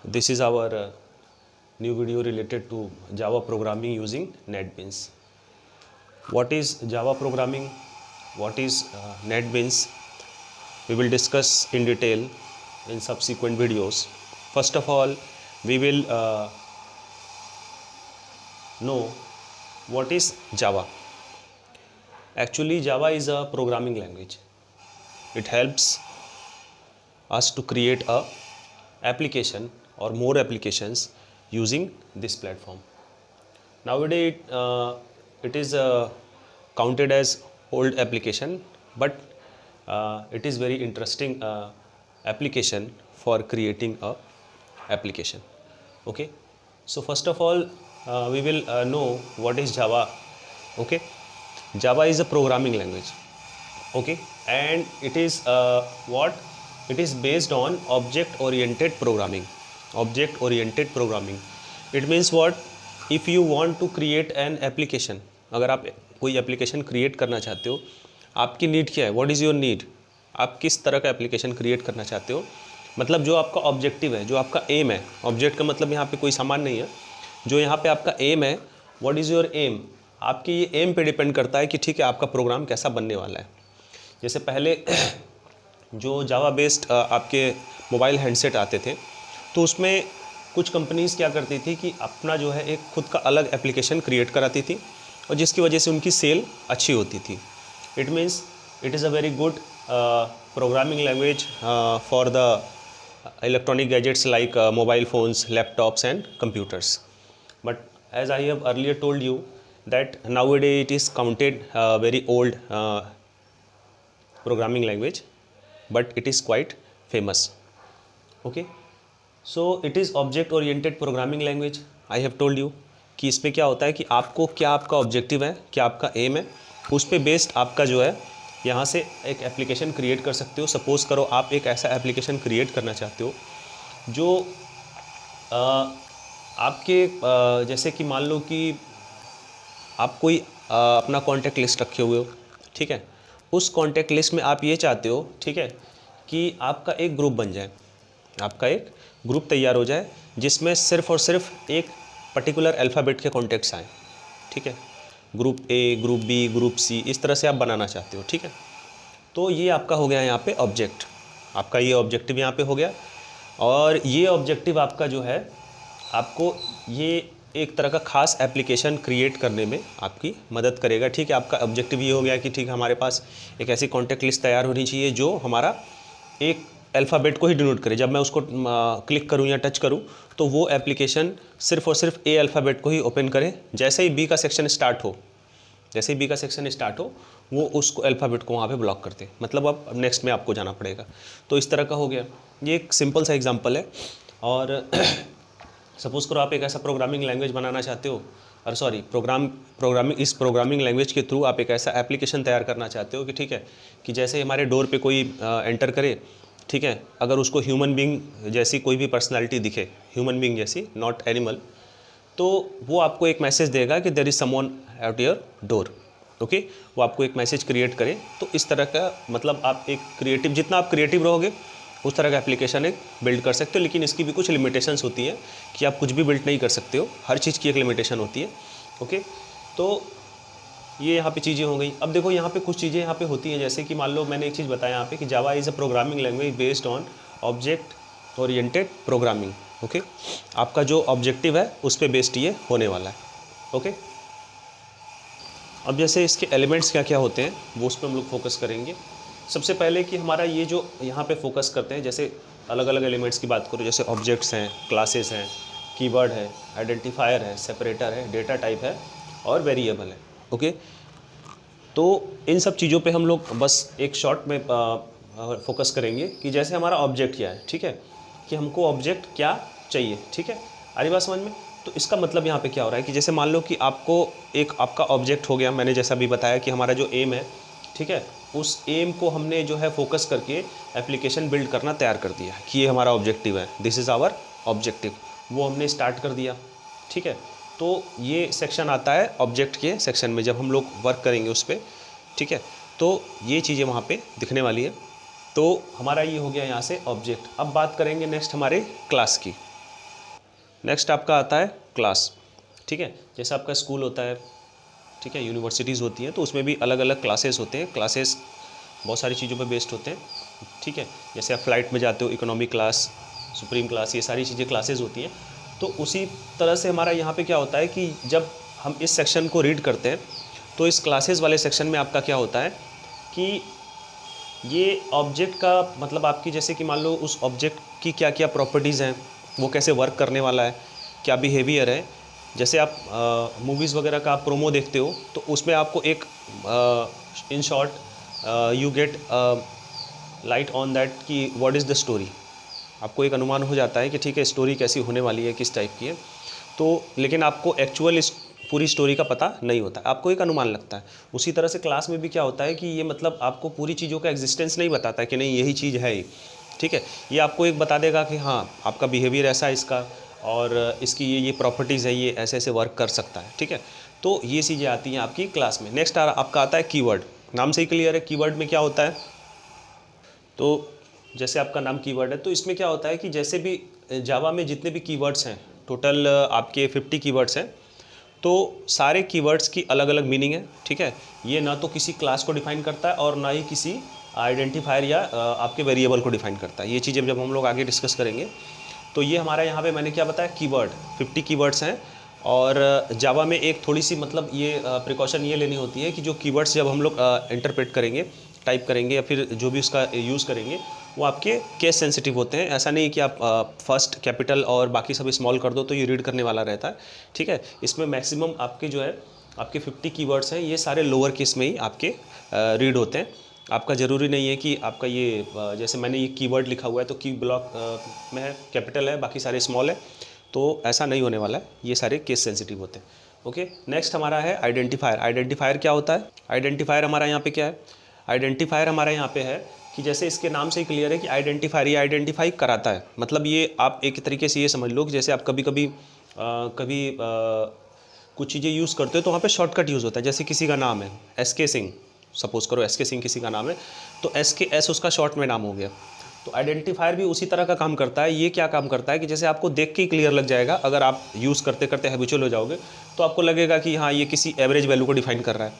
This is our new video related to Java programming using NetBeans. What is Java programming? What is NetBeans? We will discuss in detail in subsequent videos. First of all, we will know what is Java. Actually, Java is a programming language. It helps us to create a application or more applications using this platform. Nowadays it is counted as old application, but it is very interesting application for creating a application. Okay, so first of all we will know what is Java. Okay, Java is a programming language. Okay, and it is what it is based on object oriented programming. Object oriented programming, it means what? If you want to create an application, अगर आप कोई application create करना चाहते हो, आपकी need क्या है? What is your need? आप किस तरह का एप्लीकेशन क्रिएट करना चाहते हो, मतलब जो आपका ऑब्जेक्टिव है, जो आपका एम है. ऑब्जेक्ट का मतलब यहाँ पे कोई सामान नहीं है, जो यहाँ पे आपका एम है. What is your aim? आपके ये एम पे डिपेंड करता है कि ठीक है आपका प्रोग्राम कैसा बनने वाला है. जैसे पहले जो जावा बेस्ड आपके मोबाइल हैंडसेट आते थे, तो उसमें कुछ कंपनीज़ क्या करती थी कि अपना जो है एक खुद का अलग एप्लीकेशन क्रिएट कराती थी, और जिसकी वजह से उनकी सेल अच्छी होती थी. It means it is a very good programming language for the electronic gadgets like mobile phones, laptops and computers. But as I have earlier told you that nowadays it is counted very old programming language, but it is quite famous. Okay, so it is object oriented programming language. I have told you कि इसमें क्या होता है कि आपको क्या आपका objective है, क्या आपका एम है, उस पे बेस्ड आपका जो है यहाँ से एक एप्लीकेशन क्रिएट कर सकते हो. सपोज़ करो आप एक ऐसा एप्लीकेशन क्रिएट करना चाहते हो जो आपके जैसे कि मान लो कि आप कोई अपना कॉन्टैक्ट लिस्ट रखे हुए हो. ठीक है, उस कॉन्टैक्ट लिस्ट में आप ये चाहते हो, ठीक है, कि आपका एक ग्रुप बन जाए, आपका एक ग्रुप तैयार हो जाए जिसमें सिर्फ़ और सिर्फ एक पर्टिकुलर अल्फ़ाबेट के कॉन्टैक्ट्स आएँ. ठीक है, group A, group B, group C, इस तरह से आप बनाना चाहते हो. ठीक है, तो ये आपका हो गया यहाँ पे ऑब्जेक्ट. आपका ये ऑब्जेक्टिव यहाँ पे हो गया, और ये ऑब्जेक्टिव आपका जो है आपको ये एक तरह का ख़ास एप्लीकेशन क्रिएट करने में आपकी मदद करेगा. ठीक है, आपका ऑब्जेक्टिव ये हो गया कि ठीक है हमारे पास एक ऐसी कॉन्टैक्ट लिस्ट तैयार होनी चाहिए जो हमारा एक अल्फ़ाबेट को ही डिनोट करे. जब मैं उसको क्लिक करूँ या टच करूँ तो वो एप्लीकेशन सिर्फ़ और सिर्फ ए अल्फ़ाबेट को ही ओपन करे. जैसे ही बी का सेक्शन स्टार्ट हो, जैसे ही बी का सेक्शन स्टार्ट हो, वो उसको अल्फ़ाबेट को वहाँ पे ब्लॉक करते. मतलब अब नेक्स्ट में आपको जाना पड़ेगा. तो इस तरह का हो गया. ये एक सिंपल सा एग्जांपल है. और सपोज़ करो आप एक ऐसा प्रोग्रामिंग लैंग्वेज बनाना चाहते हो, और सॉरी इस प्रोग्रामिंग लैंग्वेज के थ्रू आप एक ऐसा एप्लीकेशन तैयार करना चाहते हो कि ठीक है कि जैसे हमारे डोर पे कोई एंटर करे, ठीक है, अगर उसको ह्यूमन बीइंग जैसी कोई भी पर्सनालिटी दिखे, ह्यूमन बीइंग जैसी, नॉट एनिमल, तो वो आपको एक मैसेज देगा कि there is someone at your door. Okay, वो आपको एक मैसेज क्रिएट करे. तो इस तरह का मतलब आप एक क्रिएटिव, जितना आप क्रिएटिव रहोगे उस तरह का एप्लीकेशन एक बिल्ड कर सकते हो. लेकिन इसकी भी कुछ लिमिटेशंस होती हैं कि आप कुछ भी बिल्ड नहीं कर सकते हो, हर चीज़ की एक लिमिटेशन होती है. ओके, तो ये यहाँ पे चीज़ें हो गई. अब देखो यहाँ पे कुछ चीज़ें यहाँ पे होती हैं, जैसे कि मान लो मैंने एक चीज़ बताया यहाँ पे कि जावा is a programming language based on object oriented programming. Okay, आपका जो ऑब्जेक्टिव है उस पर बेस्ड ये होने वाला है. ओके, अब जैसे इसके एलिमेंट्स क्या क्या होते हैं वो उस पर हम लोग फोकस करेंगे. सबसे पहले कि हमारा ये जो यहाँ पे फोकस करते हैं, जैसे अलग अलग एलिमेंट्स की बात करो, जैसे ऑब्जेक्ट्स हैं, क्लासेस हैं, कीवर्ड है, आइडेंटिफायर है, सेपरेटर है, डेटा टाइप है और वेरिएबल है. ओके, तो इन सब चीज़ों पे हम लोग बस एक शॉर्ट में फोकस करेंगे कि जैसे हमारा ऑब्जेक्ट क्या है. ठीक है, कि हमको ऑब्जेक्ट क्या चाहिए. ठीक है, आ रही बात समझ में? तो इसका मतलब यहाँ पे क्या हो रहा है कि जैसे मान लो कि आपको एक आपका ऑब्जेक्ट हो गया, मैंने जैसा भी बताया कि हमारा जो एम है, ठीक है, उस एम को हमने जो है फोकस करके एप्लीकेशन बिल्ड करना तैयार कर दिया कि ये हमारा ऑब्जेक्टिव है, दिस इज़ आवर ऑब्जेक्टिव. वो हमने स्टार्ट कर दिया. ठीक है, तो ये सेक्शन आता है ऑब्जेक्ट के सेक्शन में, जब हम लोग वर्क करेंगे उस पर. ठीक है, तो ये चीज़ें वहाँ पे दिखने वाली है. तो हमारा ये हो गया यहाँ से ऑब्जेक्ट. अब बात करेंगे नेक्स्ट हमारे क्लास की. नेक्स्ट आपका आता है क्लास, ठीक है। जैसे आपका स्कूल होता है, ठीक है, यूनिवर्सिटीज़ होती हैं, तो उसमें भी अलग अलग क्लासेस होते हैं। क्लासेस बहुत सारी चीज़ों पे बेस्ड होते हैं, ठीक है। जैसे आप फ्लाइट में जाते हो, इकोनॉमी क्लास, सुप्रीम क्लास, ये सारी चीज़ें क्लासेस होती हैं। तो उसी तरह से हमारा यहाँ पे क्या होता है कि जब हम इस सेक्शन को रीड करते हैं तो इस क्लासेस वाले सेक्शन में आपका क्या होता है कि ये ऑब्जेक्ट का मतलब आपकी, जैसे कि मान लो उस ऑब्जेक्ट की क्या क्या प्रॉपर्टीज़ हैं, वो कैसे वर्क करने वाला है, क्या बिहेवियर है। जैसे आप मूवीज़ वगैरह का आप प्रोमो देखते हो तो उसमें आपको एक in short you get light on that कि व्हाट इज़ द स्टोरी। आपको एक अनुमान हो जाता है कि ठीक है स्टोरी कैसी होने वाली है, किस टाइप की है। तो लेकिन आपको एक्चुअल इस पूरी स्टोरी का पता नहीं होता, आपको एक अनुमान लगता है। उसी तरह से क्लास में भी क्या होता है कि ये मतलब आपको पूरी चीज़ों का एग्जिस्टेंस नहीं बताता है कि नहीं यही चीज़ है ये, ठीक है। ये आपको एक बता देगा कि हाँ आपका बिहेवियर ऐसा है इसका, और इसकी ये प्रॉपर्टीज़ है, ये ऐसे ऐसे वर्क कर सकता है, ठीक है। तो ये चीज़ें आती हैं आपकी क्लास में। नेक्स्ट आपका आता है कीवर्ड। नाम से ही क्लियर है कीवर्ड में क्या होता है। तो जैसे आपका नाम कीवर्ड है, तो इसमें क्या होता है कि जैसे भी जावा में जितने भी कीवर्ड्स हैं, टोटल आपके 50 कीवर्ड्स हैं, तो सारे कीवर्ड्स की अलग अलग मीनिंग है, ठीक है। ये ना तो किसी क्लास को डिफाइन करता है और ना ही किसी आइडेंटिफायर या आपके वेरिएबल को डिफाइन करता है। ये चीज़ें जब हम लोग आगे डिस्कस करेंगे। तो ये हमारा यहाँ पे मैंने क्या बताया, कीवर्ड 50 कीवर्ड्स हैं। और जावा में एक थोड़ी सी मतलब ये प्रिकॉशन ये लेनी होती है कि जो कीवर्ड्स जब हम लोग इंटरप्रेट करेंगे, टाइप करेंगे या फिर जो भी उसका यूज़ करेंगे, वो आपके केस सेंसिटिव होते हैं। ऐसा नहीं कि आप फर्स्ट कैपिटल और बाकी सब स्मॉल कर दो तो ये रीड करने वाला रहता है, ठीक है। इसमें मैक्सिमम आपके जो है आपके 50 कीवर्ड्स हैं, ये सारे लोअर केस में ही आपके रीड होते हैं। आपका ज़रूरी नहीं है कि आपका ये जैसे मैंने ये कीवर्ड लिखा हुआ है तो की ब्लॉक में है, कैपिटल है, बाकी सारे स्मॉल है, तो ऐसा नहीं होने वाला है। ये सारे केस सेंसिटिव होते हैं। ओके, नेक्स्ट हमारा है आइडेंटिफायर। आइडेंटिफायर क्या होता है। आइडेंटिफायर हमारा यहाँ पे क्या है। आइडेंटिफायर हमारा यहाँ पे है कि जैसे इसके नाम से ही क्लियर है कि आइडेंटिफायर, ये आइडेंटिफाई कराता है। मतलब ये आप एक तरीके से ये समझ लो कि जैसे आप कभी कभी कुछ चीज़ें यूज़ करते हो तो वहाँ पे शॉर्टकट यूज़ होता है। जैसे किसी का नाम है SK सिंह, सपोज़ करो SK सिंह किसी का नाम है, तो SKS उसका शॉर्ट में नाम हो गया। तो आइडेंटिफायर भी उसी तरह का काम करता है। ये क्या काम करता है कि जैसे आपको देख के ही क्लियर लग जाएगा, अगर आप यूज़ करते करते हैबिचुअल हो जाओगे तो आपको लगेगा कि हाँ ये किसी एवरेज वैल्यू को डिफाइन कर रहा है,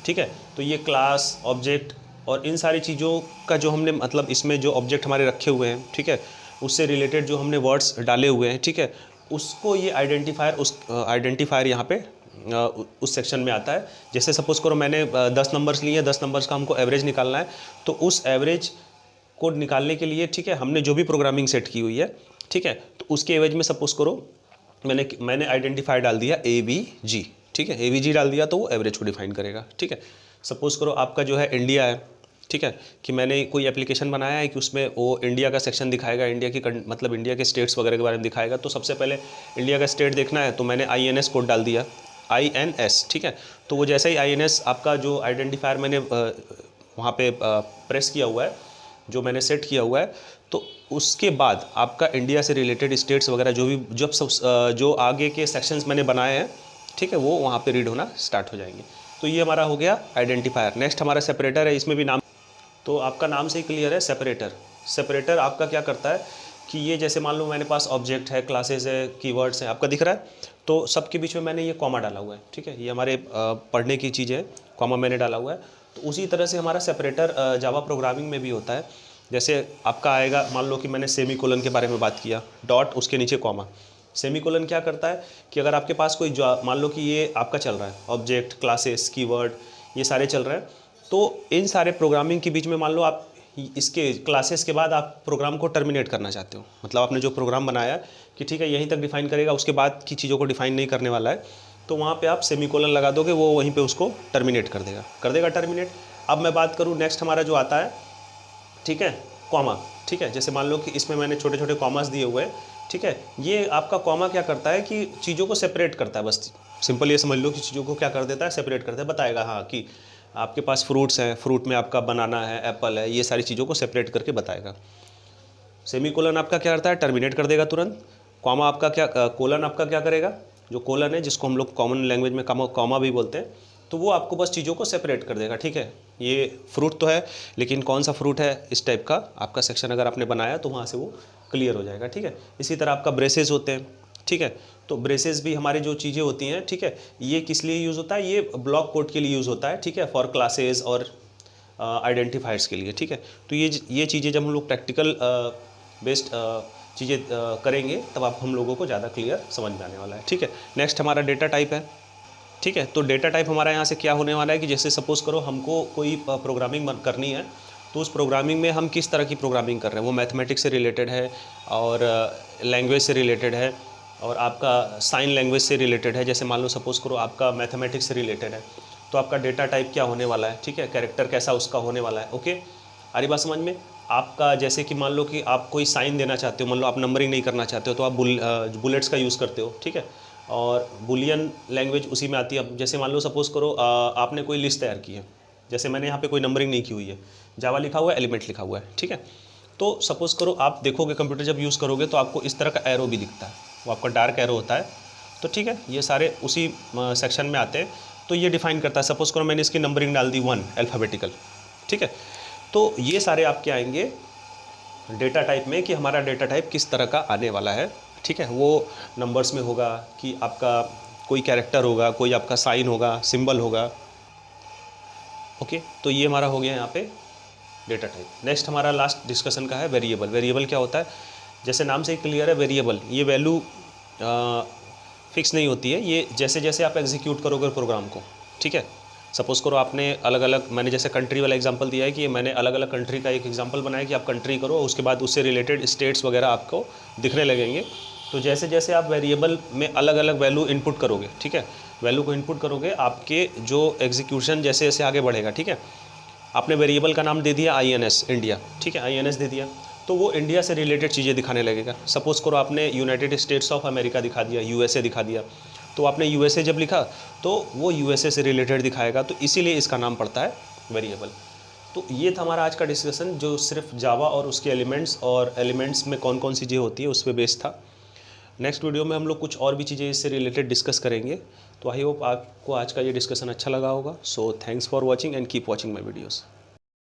ठीक है। तो ये क्लास, ऑब्जेक्ट और इन सारी चीज़ों का जो हमने मतलब इसमें जो ऑब्जेक्ट हमारे रखे हुए हैं, ठीक है, उससे रिलेटेड जो हमने वर्ड्स डाले हुए हैं, ठीक है, उसको ये आइडेंटिफायर यहाँ पे उस सेक्शन में आता है। जैसे सपोज़ करो मैंने 10 नंबर्स लिए हैं, 10 नंबर्स का हमको एवरेज निकालना है, तो उस एवरेज को निकालने के लिए, ठीक है, हमने जो भी प्रोग्रामिंग सेट की हुई है, ठीक है, तो उसके एवरेज में सपोज़ करो मैंने आइडेंटिफायर डाल दिया AVG, ठीक है, AVG डाल दिया तो वो एवरेज को डिफाइन करेगा, ठीक है। सपोज़ करो आपका जो है इंडिया है, ठीक है, कि मैंने कोई एप्लीकेशन बनाया है कि उसमें वो इंडिया का सेक्शन दिखाएगा, इंडिया की मतलब इंडिया के स्टेट्स वगैरह के बारे में दिखाएगा। तो सबसे पहले इंडिया का स्टेट देखना है तो मैंने INS कोड डाल दिया, INS, ठीक है। तो वो जैसे ही INS आपका जो आइडेंटिफायर मैंने वहाँ पे प्रेस किया हुआ है, जो मैंने सेट किया हुआ है, तो उसके बाद आपका इंडिया से रिलेटेड स्टेट्स वगैरह जो भी जो आगे के सेक्शंस मैंने बनाए हैं, ठीक है, वो वहाँ पे रीड होना स्टार्ट हो जाएंगे। तो ये हमारा हो गया आइडेंटिफायर। नेक्स्ट हमारा सेपरेटर है। इसमें भी नाम, तो आपका नाम से ही क्लियर है, सेपरेटर। सेपरेटर आपका क्या करता है कि ये जैसे मान लो मेरे पास ऑब्जेक्ट है, क्लासेस है, कीवर्ड्स हैं, आपका दिख रहा है, तो सबके बीच में मैंने ये कॉमा डाला हुआ है, ठीक है, ये हमारे पढ़ने की चीज़ है, कॉमा मैंने डाला हुआ है। तो उसी तरह से हमारा सेपरेटर जावा प्रोग्रामिंग में भी होता है। जैसे आपका आएगा, मान लो कि मैंने सेमीकोलन के बारे में बात किया, डॉट उसके नीचे कॉमा। सेमीकोलन क्या करता है कि अगर आपके पास कोई मान लो कि ये आपका चल रहा है, ऑब्जेक्ट, क्लासेस, कीवर्ड, ये सारे चल रहे हैं, तो इन सारे प्रोग्रामिंग के बीच में मान लो आप इसके क्लासेस के बाद आप प्रोग्राम को टर्मिनेट करना चाहते हो, मतलब आपने जो प्रोग्राम बनाया कि ठीक है यहीं तक डिफाइन करेगा, उसके बाद की चीज़ों को डिफाइन नहीं करने वाला है, तो वहाँ पे आप सेमीकोलन लगा दोगे, वो वहीं पे उसको टर्मिनेट कर देगा टर्मिनेट। अब मैं बात करूँ नेक्स्ट हमारा जो आता है, ठीक है, कॉमा, ठीक है। जैसे मान लो कि इसमें मैंने छोटे छोटे कॉमास दिए हुए हैं, ठीक है। ये आपका कॉमा क्या करता है कि चीज़ों को सेपरेट करता है, बस सिंपल ये समझ लो कि चीज़ों को क्या कर देता है, सेपरेट करता है, बताएगा हाँ कि आपके पास फ्रूट्स हैं, फ्रूट में आपका बनाना है, एप्पल है, ये सारी चीज़ों को सेपरेट करके बताएगा। सेमीकोलन आपका क्या करता है, टर्मिनेट कर देगा तुरंत। कॉमा आपका क्या, कोलन आपका क्या करेगा, जो कोलन है जिसको हम लोग कॉमन लैंग्वेज में कॉमा भी बोलते हैं, तो वो आपको बस चीज़ों को सेपरेट कर देगा, ठीक है। ये फ्रूट तो है लेकिन कौन सा फ्रूट है, इस टाइप का आपका सेक्शन अगर आपने बनाया तो वहाँ से वो क्लियर हो जाएगा, ठीक है। इसी तरह आपका ब्रेसेस होते हैं, ठीक है। तो ब्रेसेस भी हमारे जो चीज़ें होती हैं, ठीक है, ये किस लिए यूज़ होता है, ये ब्लॉक कोड के लिए यूज़ होता है, ठीक है, फॉर क्लासेस और आइडेंटिफायर्स के लिए, ठीक है। तो ये चीज़ें जब हम लोग प्रैक्टिकल बेस्ड चीज़ें करेंगे तब आप हम लोगों को ज़्यादा क्लियर समझ में आने वाला है, ठीक है। नेक्स्ट हमारा डेटा टाइप है, ठीक है। तो डेटा टाइप हमारा यहाँ से क्या होने वाला है कि जैसे सपोज़ करो हमको कोई प्रोग्रामिंग करनी है, तो उस प्रोग्रामिंग में हम किस तरह की प्रोग्रामिंग कर रहे हैं, वो मैथमेटिक्स से रिलेटेड है और लैंग्वेज से रिलेटेड है और आपका साइन लैंग्वेज से रिलेटेड है। जैसे मान लो सपोज़ करो आपका मैथमेटिक्स से रिलेटेड है, तो आपका डेटा टाइप क्या होने वाला है, ठीक है, कैरेक्टर कैसा उसका होने वाला है। ओके, आ रही बात समझ में। आपका जैसे कि मान लो कि आप कोई साइन देना चाहते हो, मान लो आप नंबरिंग नहीं करना चाहते हो, तो आप बुलेट्स का यूज़ करते हो, ठीक है, और बुलियन लैंग्वेज उसी में आती है। अब जैसे मान लो सपोज़ करो आपने कोई लिस्ट तैयार की है, जैसे मैंने यहाँ पे कोई नंबरिंग नहीं की हुई है, जावा लिखा हुआ है, एलिमेंट लिखा हुआ है, ठीक है। तो सपोज़ करो आप देखोगे कंप्यूटर जब यूज़ करोगे तो आपको इस तरह का एरो भी दिखता है, वो आपका डार्क एरो होता है। तो ठीक है, ये सारे उसी सेक्शन में आते हैं। तो ये डिफाइन करता है, सपोज़ करो मैंने इसकी नंबरिंग डाल दी 1 अल्फ़ाबेटिकल, ठीक है। तो ये सारे आपके आएंगे डेटा टाइप में कि हमारा डेटा टाइप किस तरह का आने वाला है, ठीक है। वो नंबर्स में होगा कि आपका कोई कैरेक्टर होगा, कोई आपका साइन होगा, सिंबल होगा। ओके, तो ये हमारा हो गया यहाँ पे डेटा टाइप। नेक्स्ट हमारा लास्ट डिस्कशन का है वेरिएबल। वेरिएबल क्या होता है, जैसे नाम से ही क्लियर है, वेरिएबल ये वैल्यू फिक्स नहीं होती है, ये जैसे जैसे आप एग्जीक्यूट करोगे प्रोग्राम को, ठीक है। सपोज़ करो आपने अलग अलग, मैंने जैसे कंट्री वाला एग्जांपल दिया है कि मैंने अलग अलग कंट्री का एक एग्जांपल बनाया कि आप कंट्री करो, उसके बाद उससे रिलेटेड स्टेट्स वगैरह आपको दिखने लगेंगे। तो जैसे जैसे आप वेरिएबल में अलग अलग वैल्यू इनपुट करोगे, ठीक है, वैल्यू को इनपुट करोगे, आपके जो एग्जीक्यूशन जैसे जैसे आगे बढ़ेगा, ठीक है। आपने वेरिएबल का नाम दे दिया INS इंडिया, ठीक है, INS दे दिया, तो वो इंडिया से रिलेटेड चीज़ें दिखाने लगेगा। सपोज़ करो आपने यूनाइटेड स्टेट्स ऑफ अमेरिका दिखा दिया, USA दिखा दिया, तो आपने USA जब लिखा तो वो USA से रिलेटेड दिखाएगा, तो इसीलिए इसका नाम पड़ता है वेरिएबल। तो ये था हमारा आज का डिस्कशन, जो सिर्फ जावा और उसके एलिमेंट्स और एलिमेंट्स में कौन कौन सी चीज़ें होती है उस पर बेस्ड था। नेक्स्ट वीडियो में हम लोग कुछ और भी चीज़ें इससे रिलेटेड डिस्कस करेंगे। तो आई होप आपको आज का ये डिस्कशन अच्छा लगा होगा। So thanks for watching and keep watching my videos.